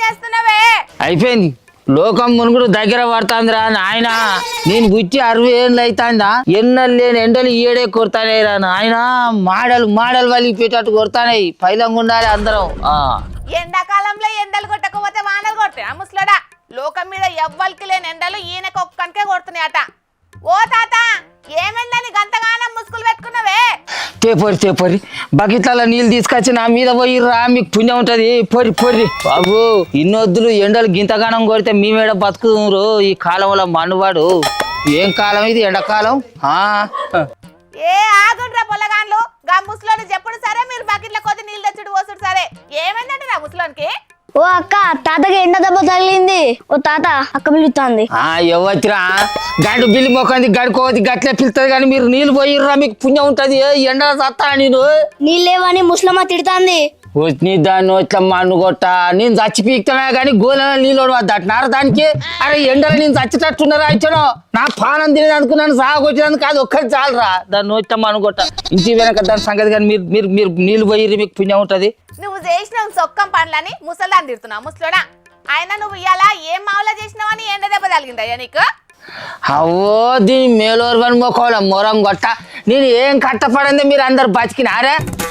చేస్తున్నావే? అయిపోయింది. లోకం మునుగుడు దగ్గర పడుతుందిరా నాయన. నేను బుచ్చి 60 ఏళ్ళు అవుతుందా, ఎన్నెలు లేని ఎండలు ఈడే కొడతానే రా నాయన. మాడలు వలిగిపోయేటట్టు కొడతానాయి. పైలంగా ఉండాలి అందరం. ఎండాకాలంలో ఎండలు కొట్టకపోతే వానలు కొట్టే ముసలోడా. లోకం మీద ఎవ్వరికి లేని ఎండలు ఈయనకు ఒక్కనికే కొడుతున్నాయట. ఓ తాత, ఏమైందని గంతగానం ముసుగులు పెట్టుకున్నావే? తేపరి బకెట్లలో నీళ్ళు తీసుకొచ్చి నా మీద పోయి రా, మీకు పుణ్యం ఉంటది. పొర్రి బాబు, ఇన్నొద్దులు ఎండలు గింతగానం కొడితే మీ మీద బతుకురు. ఈ కాలంలో మనువాడు. ఏం కాలం ఇది? ఎండాకాలం. ఏ ఆగుండ్రా పొలగాన్లు, గా ముసలోని చెప్పుడు సరే, మీరు బకెట్ల కొద్ది నీళ్ళు తెచ్చుడు పోసుడు సరే. ఏమైందండి నా ముసలోనికి? ఓ అక్క, తాతకి ఎండ దెబ్బ తగిలింది. ఓ తాత, అక్క పిలుస్తుంది. ఎవరిరా గడ్డు బిల్లి మొక్కంది, గడుకోవద్ది, గట్లే పిలుతుంది. కానీ మీరు నీళ్ళు పోయిర్రా, మీకు పుణ్యం ఉంటది. ఎండ సత్తా నేను నీళ్ళేవని ముసలమ్మ తిడుతుంది. వచ్చి దాన్ని ఇట్లా మన్ను కొట్ట, నేను చచ్చి పీకుతానే కానీ గోలలో నీళ్ళు వద్దట్టున్నారు దానికి. అరే ఎండలో నేను చచ్చేటట్టున్నారా ఇచ్చను? నా పానం తినేది అనుకున్నాను, సాగొచ్చినందుకు అది ఒక్కటి చాలరా. దాన్ని ఇట్లా మన్ను కొట్ట, ఇంటి వెనక దాని సంగతి. కానీ మీరు మీరు నీళ్ళు పోయిర్రి, మీకు పుణ్యం ఉంటది. నువ్వు చేసిన సొక్కం పనులని ముసలాన్ని తిడుతున్నావు ముసలోడా. ఆయన నువ్వు ఇలా ఏం మావులా చేసినావని ఎండ దెబ్బ తగిలిందయ్యా నీకు? అవో దీని మేలోరు వని మొక్కల మొరం కొట్ట. నేను ఏం కట్టపడిందే మీరు అందరు బతికినారా?